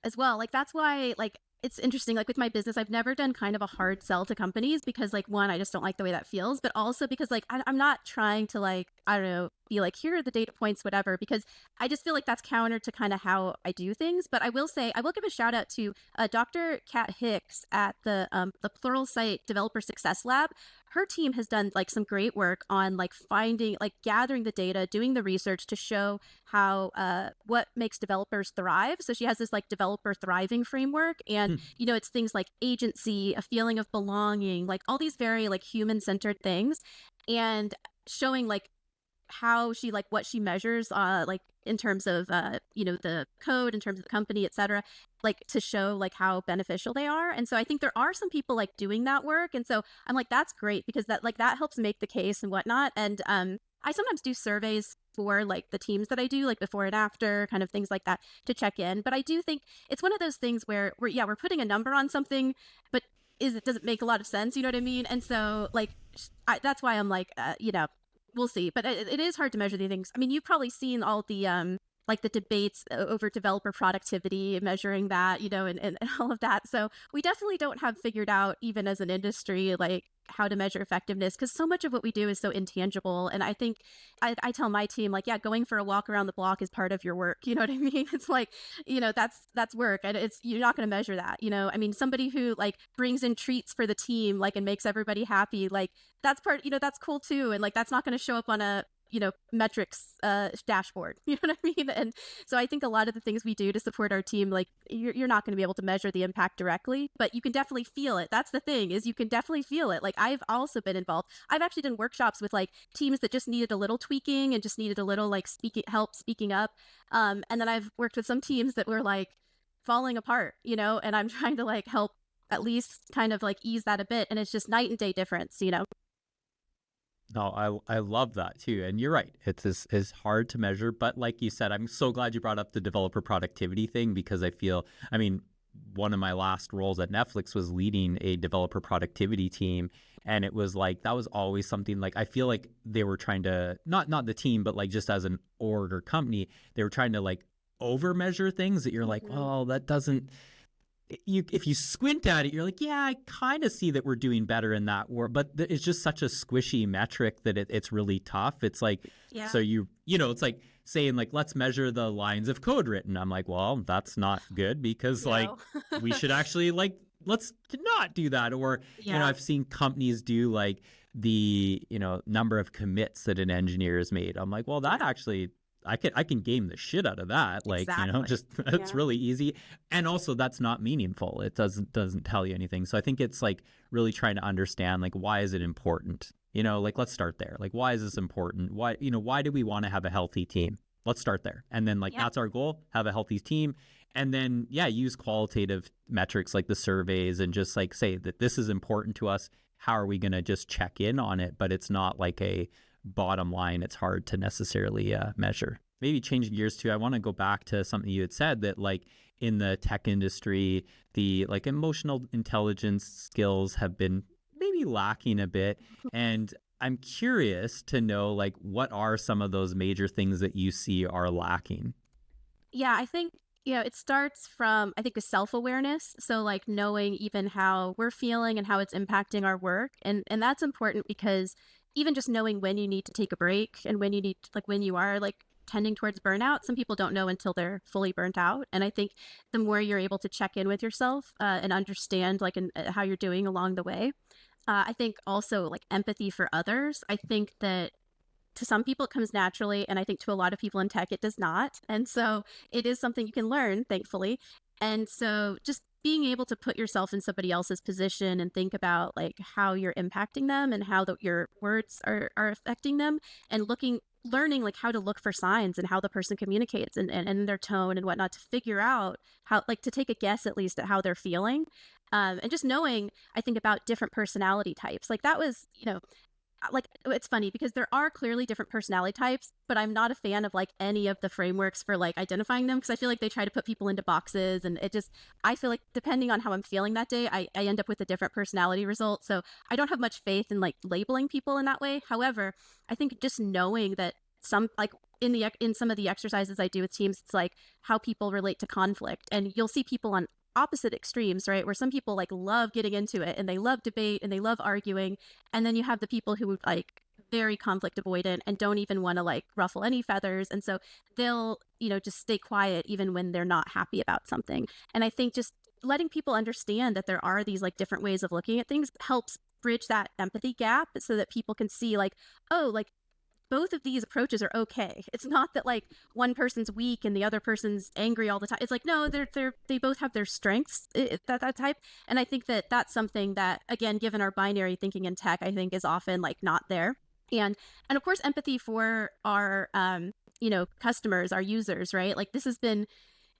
as well. Like that's why like it's interesting. Like with my business, I've never done kind of a hard sell to companies because like one, I just don't like the way that feels, but also because like I'm not trying to like I don't know be like here are the data points whatever because I just feel like that's counter to kind of how I do things. But I will say I will give a shout out to Dr. Kat Hicks at the Pluralsight Developer Success Lab. Her team has done like some great work on like finding like gathering the data, doing the research to show how what makes developers thrive. So she has this like developer thriving framework, and Hmm. you know it's things like agency, a feeling of belonging, like all these very like human centered things, and showing like how she like what she measures like in terms of you know the code in terms of the company etc like to show like how beneficial they are. And so I think there are some people like doing that work, and so I'm like that's great because that like that helps make the case and whatnot. And I sometimes do surveys for like the teams that I do like before and after kind of things like that to check in. But I do think it's one of those things where we're putting a number on something, but is it doesn't make a lot of sense, you know what I mean? And so like that's why I'm like you know we'll see. But it is hard to measure these things. I mean, you've probably seen all the like the debates over developer productivity, measuring that, you know, and all of that. So we definitely don't have figured out, even as an industry, like how to measure effectiveness because so much of what we do is so intangible. And I think I tell my team like, yeah, going for a walk around the block is part of your work. You know what I mean? It's like, you know, that's work, and it's you're not going to measure that. You know, I mean, somebody who like brings in treats for the team, like and makes everybody happy, like that's part. You know, that's cool too, and like that's not going to show up on a you know metrics dashboard. You know what I mean? And so I think a lot of the things we do to support our team, like you're not going to be able to measure the impact directly, but you can definitely feel it. That's the thing, is you can definitely feel it. Like I've also been involved. I've actually done workshops with like teams that just needed a little tweaking and just needed a little like speaking up. And then I've worked with some teams that were like falling apart, you know, and I'm trying to like help at least kind of like ease that a bit. And it's just night and day difference, you know? No, I love that too. And you're right. It's hard to measure, but like you said, I'm so glad you brought up the developer productivity thing, because I feel, I mean, one of my last roles at Netflix was leading a developer productivity team. And it was like, that was always something like, I feel like they were trying to, not the team, but like just as an org or company, they were trying to like over measure things that you're like, Mm-hmm. well, that doesn't, if you squint at it, you're like, yeah, I kind of see that we're doing better in that work, but it's just such a squishy metric that it's really tough. It's like, Yeah. so you know, it's like saying like, let's measure the lines of code written. I'm like, well, that's not good, because like No. we should actually like, let's not do that. Or, you know, Yeah. I've seen companies do like the, you know, number of commits that an engineer has made. I'm like, well, that Yeah. actually, I can game the shit out of that. Like, you know, Exactly. just it's Yeah. really easy. And also that's not meaningful. It doesn't tell you anything. So I think it's like really trying to understand like, why is it important? You know, like let's start there. Like, why is this important? Why, you know, why do we want to have a healthy team? Let's start there. And then like Yeah. that's our goal, have a healthy team. And then yeah, use qualitative metrics like the surveys and just like say that this is important to us. How are we going to just check in on it? But it's not like a bottom line. It's hard to necessarily measure. Maybe changing gears too, I want to go back to something you had said, that like in the tech industry, the like emotional intelligence skills have been maybe lacking a bit. And I'm curious to know like, what are some of those major things that you see are lacking? Yeah, I think you know it starts from I think a self-awareness. So like knowing even how we're feeling and how it's impacting our work, and that's important because even just knowing when you need to take a break and when you need like when you are like tending towards burnout, some people don't know until they're fully burnt out. And I think the more you're able to check in with yourself and understand like how you're doing along the way, I think also like empathy for others. I think that to some people it comes naturally, and I think to a lot of people in tech it does not. And so it is something you can learn, thankfully. And so just being able to put yourself in somebody else's position and think about like how you're impacting them and how your words are affecting them, and learning like how to look for signs and how the person communicates and their tone and whatnot to figure out how like to take a guess at least at how they're feeling. And just knowing I think about different personality types, like that was you know like it's funny because there are clearly different personality types, but I'm not a fan of like any of the frameworks for like identifying them because I feel like they try to put people into boxes, and it just, I feel like depending on how I'm feeling that day, I end up with a different personality result. So I don't have much faith in like labeling people in that way. However, I think just knowing that some like in some of the exercises I do with teams, it's like how people relate to conflict, and you'll see people on opposite extremes, right? Where some people like love getting into it and they love debate and they love arguing, and then you have the people who like very conflict avoidant and don't even want to like ruffle any feathers, and so they'll, you know, just stay quiet even when they're not happy about something. And I think just letting people understand that there are these like different ways of looking at things helps bridge that empathy gap so that people can see like, oh, like both of these approaches are okay. It's not that like one person's weak and the other person's angry all the time. It's like, no, they both have their strengths, that type. And I think that that's something that, again, given our binary thinking in tech, I think is often like not there. And of course empathy for our you know, customers, our users, right? Like this has been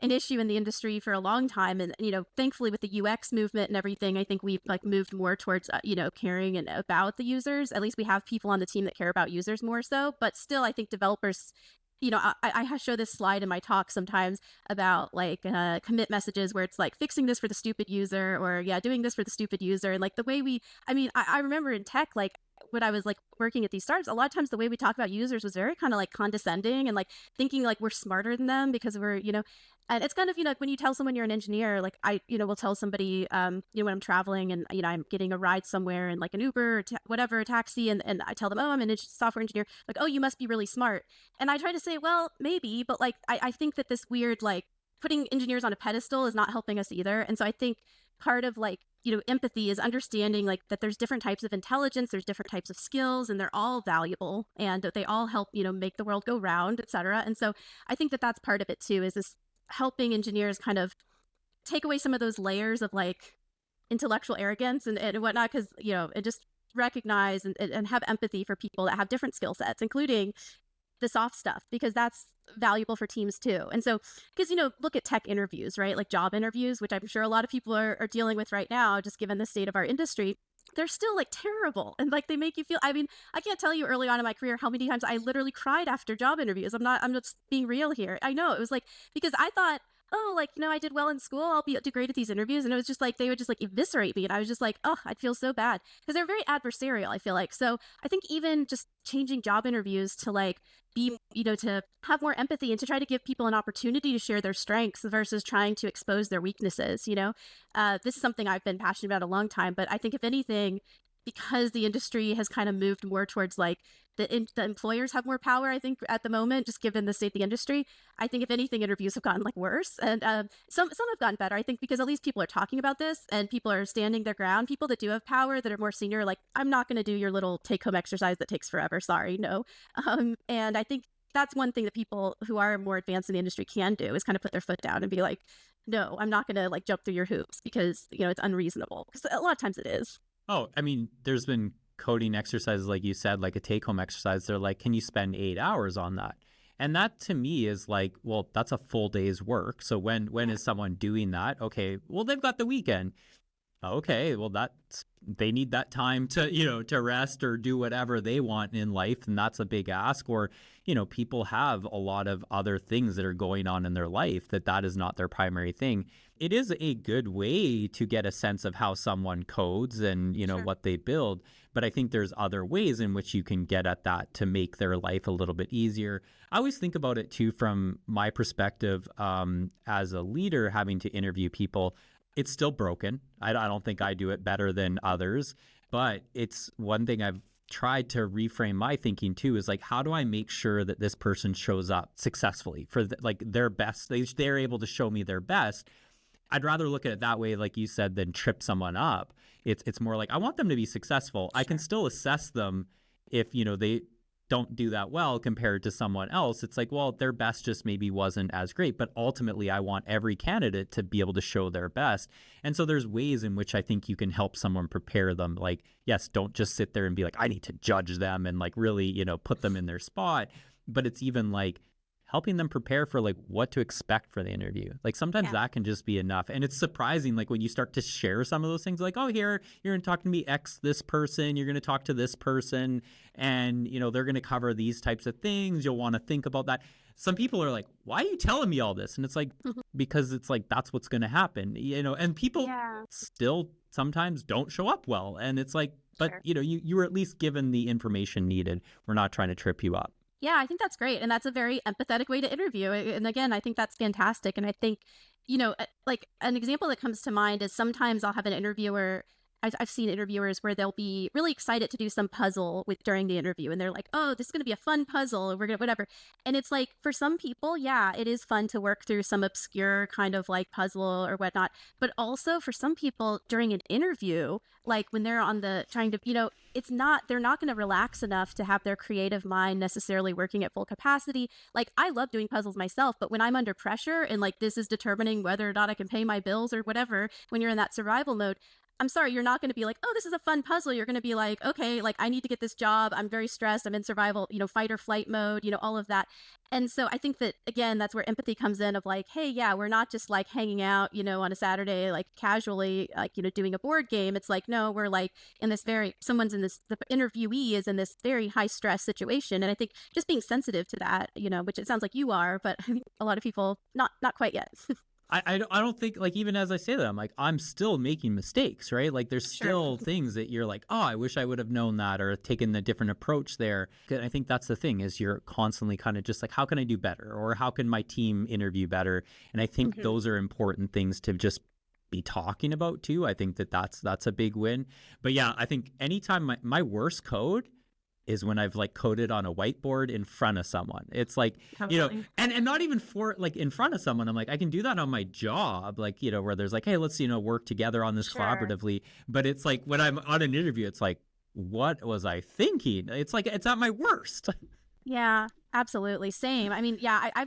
an issue in the industry for a long time, and you know, thankfully with the UX movement and everything, I think we've like moved more towards you know, caring and about the users. At least we have people on the team that care about users more so, but still I think developers, you know, I show this slide in my talk sometimes about like commit messages where it's like fixing this for the stupid user, or yeah, doing this for the stupid user. And like the way we, I mean, I remember in tech, like when I was like working at these startups, a lot of times the way we talk about users was very kind of like condescending and like thinking like we're smarter than them because we're, you know, and it's kind of, you know, like when you tell someone you're an engineer, like I, you know, will tell somebody, you know, when I'm traveling and, you know, I'm getting a ride somewhere in like an Uber or whatever, a taxi, and I tell them, oh, I'm a software engineer. Like, oh, you must be really smart. And I try to say, well, maybe, but like, I think that this weird, like putting engineers on a pedestal is not helping us either. And so I think part of like, you know, empathy is understanding like that there's different types of intelligence, there's different types of skills, and they're all valuable and they all help, you know, make the world go round, et cetera. And so I think that that's part of it too, is this helping engineers kind of take away some of those layers of like intellectual arrogance and whatnot, because, you know, and just recognize and have empathy for people that have different skill sets, including the soft stuff, because that's valuable for teams too. And so, because, you know, look at tech interviews, right? Like job interviews, which I'm sure a lot of people are dealing with right now, just given the state of our industry. They're still like terrible, and like they make you feel, I mean, I can't tell you early on in my career how many times I literally cried after job interviews. I'm just being real here. I know it was like, because I thought, oh, like, you know, I did well in school, I'll do great at these interviews. And it was just like they would just like eviscerate me, and I was just like, oh, I'd feel so bad because they're very adversarial, I feel like. So I think even just changing job interviews to like be, you know, to have more empathy and to try to give people an opportunity to share their strengths versus trying to expose their weaknesses, you know. This is something I've been passionate about a long time, but I think if anything, because the industry has kind of moved more towards like the employers have more power, I think at the moment, just given the state of the industry, I think if anything, interviews have gotten like worse, and some have gotten better, I think, because at least people are talking about this and people are standing their ground. People that do have power, that are more senior, like, I'm not going to do your little take home exercise that takes forever, sorry, no. And I think that's one thing that people who are more advanced in the industry can do, is kind of put their foot down and be like, no, I'm not going to like jump through your hoops because, you know, it's unreasonable, because a lot of times it is. Oh, I mean, there's been coding exercises, like you said, like a take-home exercise. They're like, can you spend 8 hours on that? And that to me is like, well, that's a full day's work. So when is someone doing that? Okay, well, they've got the weekend. Okay, well, they need that time to, you know, to rest or do whatever they want in life, and that's a big ask. Or, you know, people have a lot of other things that are going on in their life that is not their primary thing. It is a good way to get a sense of how someone codes and, you know, Sure. what they build. But I think there's other ways in which you can get at that to make their life a little bit easier. I always think about it too from my perspective, as a leader having to interview people. It's still broken. I don't think I do it better than others, but it's one thing I've tried to reframe my thinking too, is like, how do I make sure that this person shows up successfully for like their best? They're able to show me their best. I'd rather look at it that way, like you said, than trip someone up. It's more like, I want them to be successful. I can still assess them if, you know, they don't do that well compared to someone else. It's like, well, their best just maybe wasn't as great, but ultimately I want every candidate to be able to show their best. And so there's ways in which I think you can help someone prepare them. Like, yes, don't just sit there and be like, I need to judge them and like really, you know, put them in their spot. But it's even like helping them prepare for like what to expect for the interview. Like sometimes Yeah. that can just be enough. And it's surprising, like when you start to share some of those things, like, oh, here, you're going to talk to me X this person, you're going to talk to this person, and they're going to cover these types of things. You'll want to think about that. Some people are like, why are you telling me all this? And it's like, because it's like, that's what's going to happen, and people Yeah. still sometimes don't show up well. And it's like, but Sure. you were at least given the information needed. We're not trying to trip you up. Yeah, I think that's great. And that's a very empathetic way to interview. And again, I think that's fantastic. And I think, like an example that comes to mind is sometimes I'll have an interviewer. I've seen interviewers where they'll be really excited to do some puzzle during the interview. And they're like, oh, this is going to be a fun puzzle. We're going to, whatever. And it's like, for some people, yeah, it is fun to work through some obscure kind of like puzzle or whatnot. But also for some people during an interview, like when they're on the trying to, they're not going to relax enough to have their creative mind necessarily working at full capacity. Like I love doing puzzles myself, but when I'm under pressure and like this is determining whether or not I can pay my bills or whatever, when you're in that survival mode, I'm sorry, you're not going to be like, oh, this is a fun puzzle. You're going to be like, okay, like I need to get this job. I'm very stressed. I'm in survival, fight or flight mode, all of that. And so I think that, again, that's where empathy comes in of like, hey, yeah, we're not just like hanging out, on a Saturday, like casually, like, doing a board game. It's like, no, we're like in this the interviewee is in this very high stress situation. And I think just being sensitive to that, which it sounds like you are, but I think a lot of people, not quite yet. I don't think, like, even as I say that, I'm like, I'm still making mistakes, right? Like there's Sure. still things that you're like, oh, I wish I would have known that or taken a different approach there. I think that's the thing, is you're constantly kind of just like, how can I do better? Or how can my team interview better? And I think those are important things to just be talking about too. I think that's a big win. But yeah, I think anytime my worst code is when I've like coded on a whiteboard in front of someone. It's like, Totally. and not even for like in front of someone. I'm like, I can do that on my job, like, where there's like, hey, let's, work together on this Sure. collaboratively. But it's like when I'm on an interview, it's like, what was I thinking? It's like, it's at my worst. Yeah, absolutely. Same. I mean, yeah, I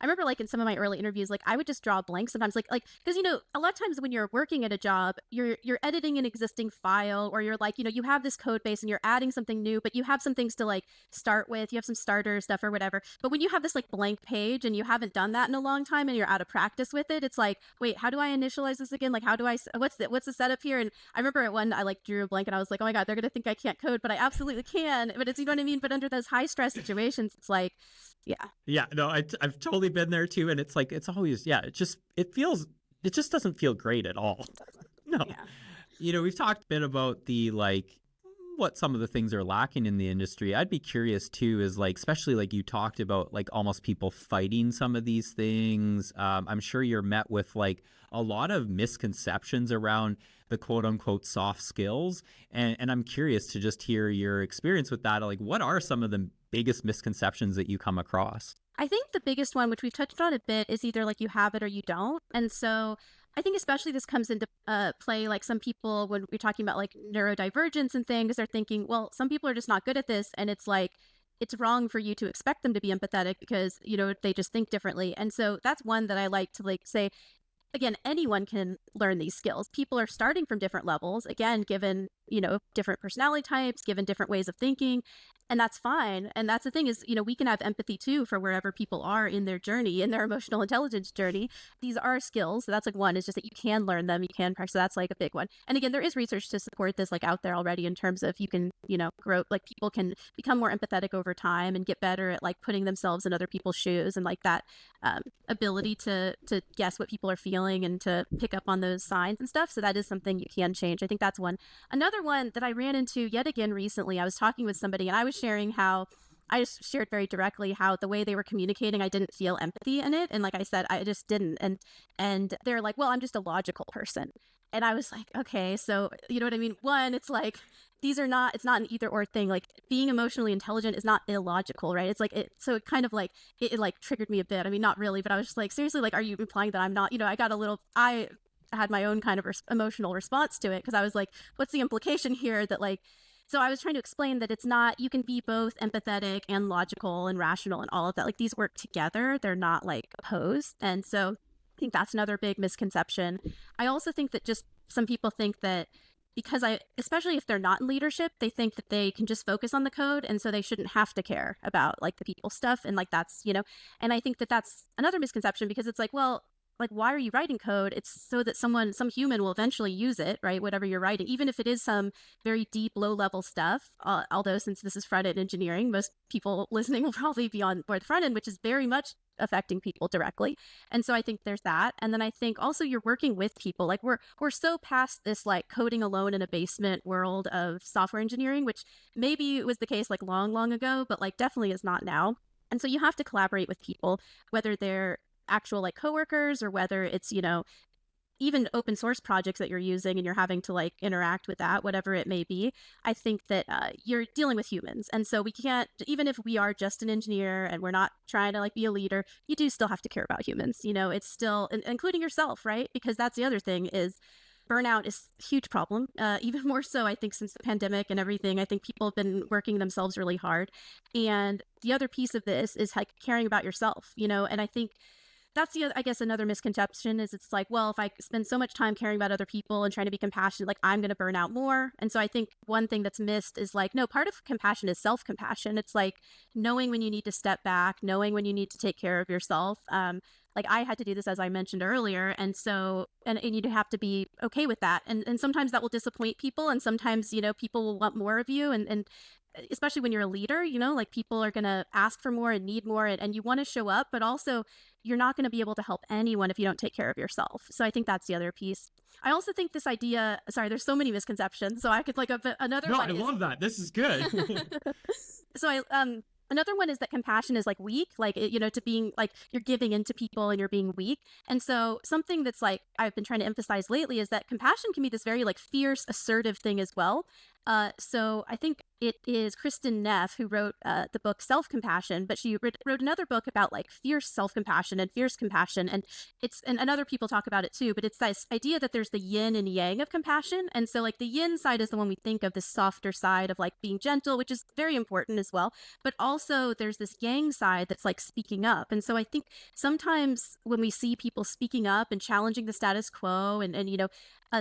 remember like in some of my early interviews, like I would just draw blanks sometimes, like, because, a lot of times when you're working at a job, you're editing an existing file, or you're like, you have this code base and you're adding something new, but you have some things to like start with, you have some starter stuff or whatever. But when you have this like blank page and you haven't done that in a long time and you're out of practice with it, it's like, wait, how do I initialize this again? Like, what's the setup here? And I remember at one, I like drew a blank and I was like, oh my God, they're going to think I can't code, but I absolutely can. But it's, you know what I mean? But under those high stress situations, it's like, Yeah, no, I've totally been there too. And it's like, it's always, yeah, it just doesn't feel great at all. No. Yeah. We've talked a bit about the like what some of the things are lacking in the industry. I'd be curious too, is like, especially like you talked about like almost people fighting some of these things. I'm sure you're met with like a lot of misconceptions around the quote unquote soft skills. And I'm curious to just hear your experience with that. Like, what are some of the biggest misconceptions that you come across? I think the biggest one, which we've touched on a bit, is either like you have it or you don't. And so I think especially this comes into play, like some people, when we're talking about like neurodivergence and things, they're thinking, well, some people are just not good at this. And it's like, it's wrong for you to expect them to be empathetic because, they just think differently. And so that's one that I like to like say, again, anyone can learn these skills. People are starting from different levels, again, given, different personality types, given different ways of thinking. And that's fine. And that's the thing is, we can have empathy too for wherever people are in their journey, in their emotional intelligence journey. These are skills. So that's like one, is just that you can learn them, you can practice. So that's like a big one. And again, there is research to support this like out there already in terms of you can, grow, like people can become more empathetic over time and get better at like putting themselves in other people's shoes, and like that ability to guess what people are feeling and to pick up on those signs and stuff. So that is something you can change. I think that's one. Another one that I ran into yet again recently, I was talking with somebody and I was sharing how I just shared very directly how the way they were communicating, I didn't feel empathy in it. And like I said, I just didn't. And they're like, well, I'm just a logical person. And I was like, okay, so you know what I mean? One, it's like, it's not an either or thing. Like being emotionally intelligent is not illogical, right? It's like, so it kind of like, it like triggered me a bit. I mean, not really, but I was just like, seriously, like, are you implying that I'm not, I had my own kind of emotional response to it, because I was like, what's the implication here that like, so I was trying to explain that it's not, you can be both empathetic and logical and rational and all of that. Like these work together. They're not like opposed. And so I think that's another big misconception. I also think that just some people think that because especially if they're not in leadership, they think that they can just focus on the code. And so they shouldn't have to care about like the people stuff. And like, that's, and I think that that's another misconception, because it's like, well, like, why are you writing code? It's so that some human will eventually use it, right? Whatever you're writing, even if it is some very deep, low level stuff. Although since this is front end engineering, most people listening will probably be on board front end, which is very much affecting people directly. And so I think there's that. And then I think also you're working with people. Like we're so past this like coding alone in a basement world of software engineering, which maybe was the case like long, long ago, but like definitely is not now. And so you have to collaborate with people, whether they're actual like coworkers or whether it's, even open source projects that you're using and you're having to like interact with that, whatever it may be. I think that you're dealing with humans. And so we can't, even if we are just an engineer and we're not trying to like be a leader, you do still have to care about humans. It's still, including yourself, right? Because that's the other thing is burnout is a huge problem, even more so, I think, since the pandemic and everything. I think people have been working themselves really hard. And the other piece of this is like caring about yourself, and I think that's I guess another misconception is it's like, well, if I spend so much time caring about other people and trying to be compassionate, like I'm going to burn out more. And so I think one thing that's missed is like, no, part of compassion is self-compassion. It's like knowing when you need to step back, knowing when you need to take care of yourself. Like I had to do this, as I mentioned earlier. And so, and you have to be okay with that. And sometimes that will disappoint people. And sometimes, people will want more of you. And especially when you're a leader, like people are going to ask for more and need more, and you want to show up, but also you're not going to be able to help anyone if you don't take care of yourself. So I think that's the other piece. I also think this idea, sorry, there's so many misconceptions. So I could like another No, one. I love that. This is good. So another one is that compassion is like weak, like, to being like you're giving into people and you're being weak. And so something that's like I've been trying to emphasize lately is that compassion can be this very like fierce, assertive thing as well. So I think it is Kristen Neff who wrote the book Self-Compassion, but she wrote another book about like fierce self-compassion and fierce compassion. And other people talk about it too, but it's this idea that there's the yin and yang of compassion. And so like the yin side is the one we think of, the softer side of like being gentle, which is very important as well. But also there's this yang side that's like speaking up. And so I think sometimes when we see people speaking up and challenging the status quo and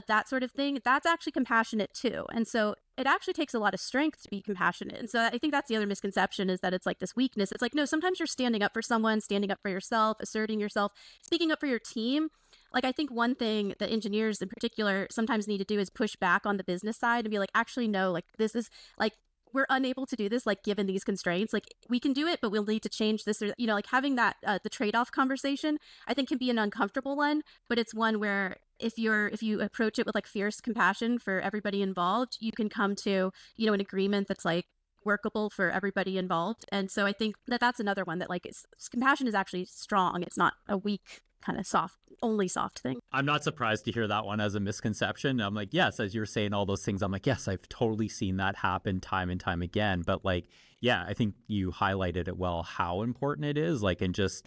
that sort of thing, that's actually compassionate too. And so it actually takes a lot of strength to be compassionate. And so I think that's the other misconception, is that it's like this weakness. It's like, no, sometimes you're standing up for someone, standing up for yourself, asserting yourself, speaking up for your team. Like, I think one thing that engineers in particular sometimes need to do is push back on the business side and be like, actually, no, like this is like, we're unable to do this, like given these constraints, like we can do it, but we'll need to change this, or, like having that, the trade-off conversation, I think can be an uncomfortable one, but it's one where if you approach it with like fierce compassion for everybody involved, you can come to, an agreement that's like workable for everybody involved. And so I think that that's another one that like compassion is actually strong. It's not a weak kind of only soft thing. I'm not surprised to hear that one as a misconception. I'm like, yes, as you're saying all those things, I'm like, yes, I've totally seen that happen time and time again. But like, yeah, I think you highlighted it well, how important it is, like, and just,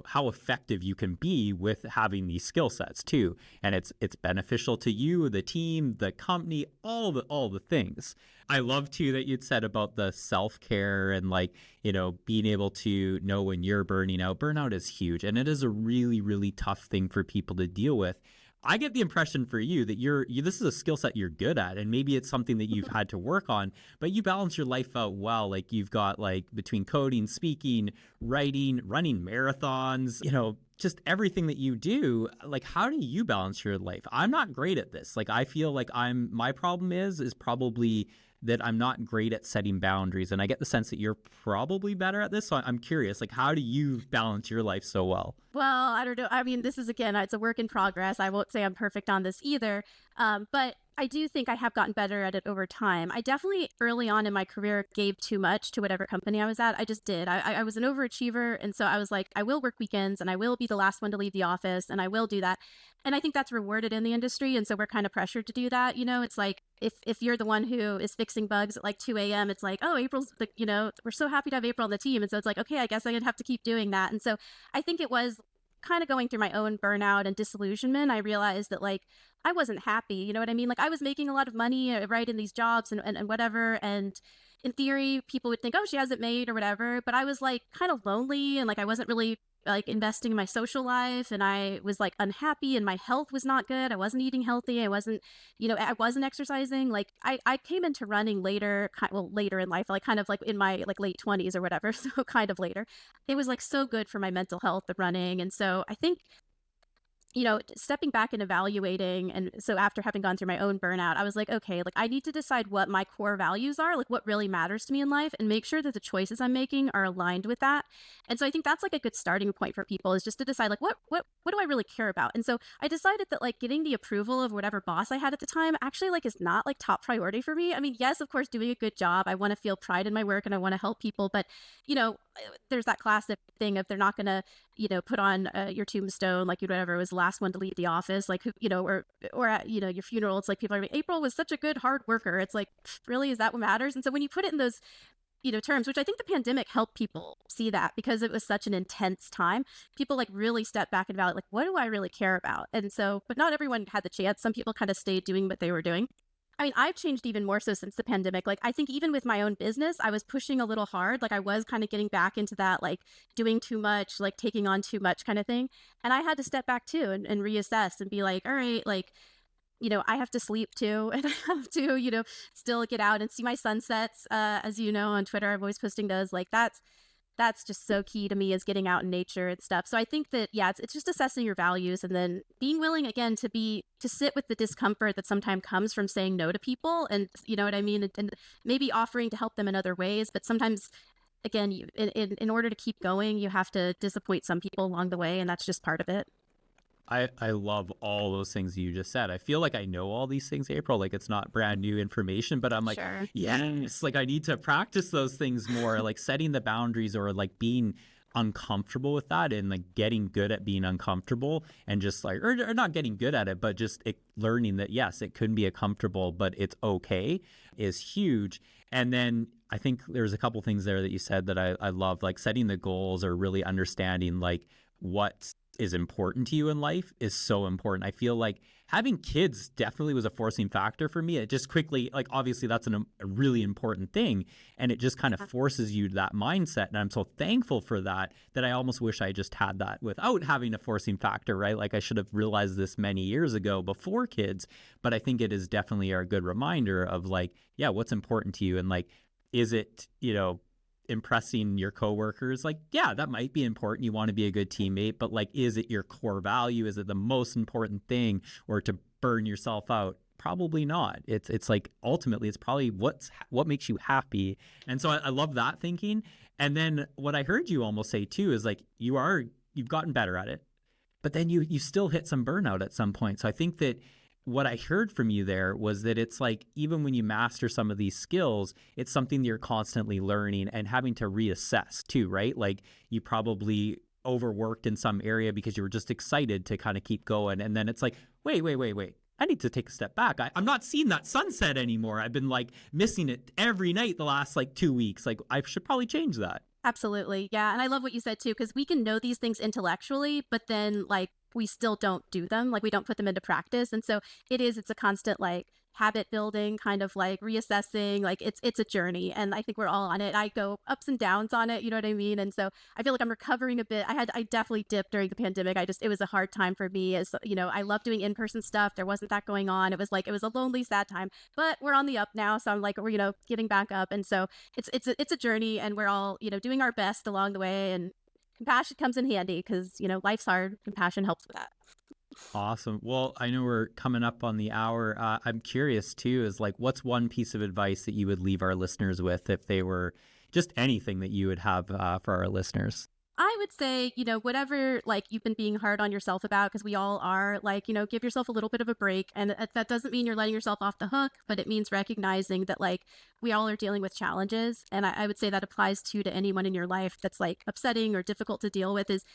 how effective you can be with having these skill sets too. And it's beneficial to you, the team, the company, all the things. I love too that you'd said about the self-care and like, being able to know when you're burning out. Burnout is huge, and it is a really, really tough thing for people to deal with. I get the impression for you that this is a skill set you're good at, and maybe it's something that you've had to work on, but you balance your life out well. Like you've got like between coding, speaking, writing, running marathons, just everything that you do. Like, how do you balance your life? I'm not great at this. Like, I feel like my problem is probably that I'm not great at setting boundaries. And I get the sense that you're probably better at this. So I'm curious, like, how do you balance your life so well? Well, I don't know. I mean, this is, again, it's a work in progress. I won't say I'm perfect on this either. But I do think I have gotten better at it over time. I definitely early on in my career gave too much to whatever company I was at. I just did. I was an overachiever. And so I was like, I will work weekends and I will be the last one to leave the office and I will do that. And I think that's rewarded in the industry. And so we're kind of pressured to do that. It's like if you're the one who is fixing bugs at like 2 a.m., it's like, oh, April's, we're so happy to have April on the team. And so it's like, okay, I guess I'm going to have to keep doing that. And so I think it was kind of going through my own burnout and disillusionment. I realized that like I wasn't happy. You know what I mean? Like I was making a lot of money, right, in these jobs and whatever. And in theory, people would think, oh, she has it made or whatever. But I was like kind of lonely and like I wasn't really like investing in my social life, and I was like unhappy and my health was not good. I wasn't eating healthy. I wasn't exercising. Like I came into running later, well, later in life, like kind of like in my like late 20s or whatever. So kind of later. It was like so good for my mental health, the running. And so I think stepping back and evaluating. And so after having gone through my own burnout, I was like, okay, like I need to decide what my core values are, like what really matters to me in life, and make sure that the choices I'm making are aligned with that. And so I think that's like a good starting point for people, is just to decide like what do I really care about? And so I decided that like getting the approval of whatever boss I had at the time actually like is not like top priority for me. I mean, yes, of course, doing a good job. I want to feel pride in my work and I want to help people, but there's that classic thing of they're not going to put on your tombstone, like whatever was the last one to leave the office, like or at your funeral. It's like people are like, April was such a good hard worker. It's like, really, is that what matters? And so when you put it in those terms, which I think the pandemic helped people see that, because it was such an intense time, people like really stepped back and about like, what do I really care about? And so, but not everyone had the chance. Some people kind of stayed doing what they were doing. I mean, I've changed even more so since the pandemic. Like, I think even with my own business, I was pushing a little hard. Like, I was kind of getting back into that, like doing too much, like taking on too much kind of thing. And I had to step back too and reassess and be like, all right, like, I have to sleep too. And I have to, still get out and see my sunsets. As you know, on Twitter, I'm always posting those. Like, that's just so key to me, is getting out in nature and stuff. So I think that, yeah, it's just assessing your values and then being willing again to sit with the discomfort that sometimes comes from saying no to people. And you know what I mean? And maybe offering to help them in other ways. But sometimes, again, in order to keep going, you have to disappoint some people along the way. And that's just part of it. I love all those things you just said. I feel like I know all these things, April. Like, it's not brand new information, but I'm like, Sure. yes, like I need to practice those things more, like setting the boundaries, or like being uncomfortable with that, and like getting good at being uncomfortable, and just like, or not getting good at it, but just learning that, yes, it could be uncomfortable, but it's okay, is huge. And then I think there's a couple things there that you said that I love, like setting the goals, or really understanding like what is important to you in life is so important. I feel like having kids definitely was a forcing factor for me. It just quickly, like, obviously that's a really important thing, and it just kind of forces you to that mindset. And I'm so thankful for that I almost wish I just had that without having a forcing factor, right? Like, I should have realized this many years ago before kids. But I think it is definitely a good reminder of like, yeah, what's important to you, and like, is it, impressing your coworkers? Like, yeah, that might be important. You want to be a good teammate, but like, is it your core value? Is it the most important thing? Or to burn yourself out? Probably not. It's like, ultimately it's probably what makes you happy. And so I love that thinking. And then what I heard you almost say too is like, you've gotten better at it, but then you still hit some burnout at some point. So I think that what I heard from you there was that it's like, even when you master some of these skills, it's something that you're constantly learning and having to reassess too, right? Like, you probably overworked in some area because you were just excited to kind of keep going. And then it's like, wait. I need to take a step back. I'm not seeing that sunset anymore. I've been like missing it every night the last like 2 weeks. Like, I should probably change that. Absolutely. Yeah. And I love what you said too, because we can know these things intellectually, but then like we still don't do them. Like, we don't put them into practice. And so it's a constant like habit building, kind of like reassessing. Like, it's a journey, and I think we're all on it. I go ups and downs on it, you know what I mean? And so I feel like I'm recovering a bit. I definitely dipped during the pandemic. It was a hard time for me, as I love doing in-person stuff. There wasn't that going on. It was a lonely, sad time, but we're on the up now. So I'm like, we're getting back up. And so it's a journey, and we're all doing our best along the way. And compassion comes in handy, because life's hard. Compassion helps with that. Awesome. Well, I know we're coming up on the hour. I'm curious too, is like, what's one piece of advice that you would leave our listeners with, if they were just anything that you would have for our listeners? I would say, whatever, like, you've been being hard on yourself about, because we all are, like, give yourself a little bit of a break. And that doesn't mean you're letting yourself off the hook, but it means recognizing that, like, we all are dealing with challenges. And I would say that applies to anyone in your life that's like upsetting or difficult to deal with, is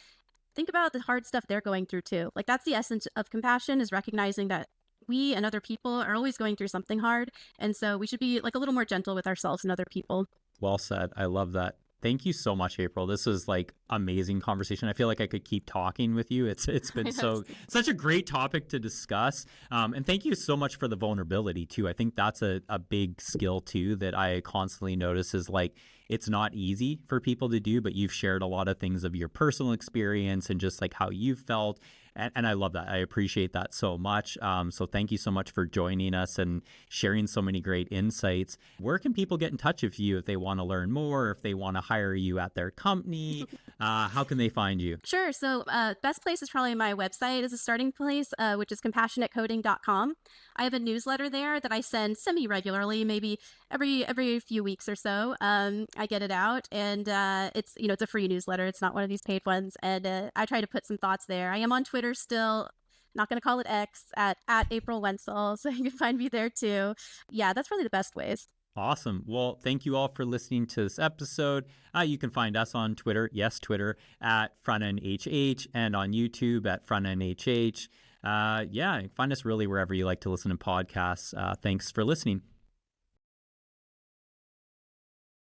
think about the hard stuff they're going through too. Like, that's the essence of compassion, is recognizing that we and other people are always going through something hard. And so we should be like a little more gentle with ourselves and other people. Well said. I love that. Thank you so much, April. This was like amazing conversation. I feel like I could keep talking with you. It's been such a great topic to discuss. And thank you so much for the vulnerability too. I think that's a big skill too that I constantly notice is like it's not easy for people to do, but you've shared a lot of things of your personal experience and just like how you felt. And I love that. I appreciate that so much. So thank you so much for joining us and sharing so many great insights. Where can people get in touch with you if they want to learn more, if they want to hire you at their company? How can they find you? Sure. So best place is probably my website as a starting place, which is compassionatecoding.com. I have a newsletter there that I send semi-regularly, maybe every few weeks or so. I get it out, and it's it's a free newsletter. It's not one of these paid ones, and I try to put some thoughts there. I am on Twitter still. Not going to call it X, at April Wensel, so you can find me there too. Yeah, that's probably the best ways. Awesome. Well, thank you all for listening to this episode. You can find us on Twitter, yes, Twitter, at FrontEndHH, and on YouTube at FrontEndHH. Yeah, find us really wherever you like to listen to podcasts. Thanks for listening.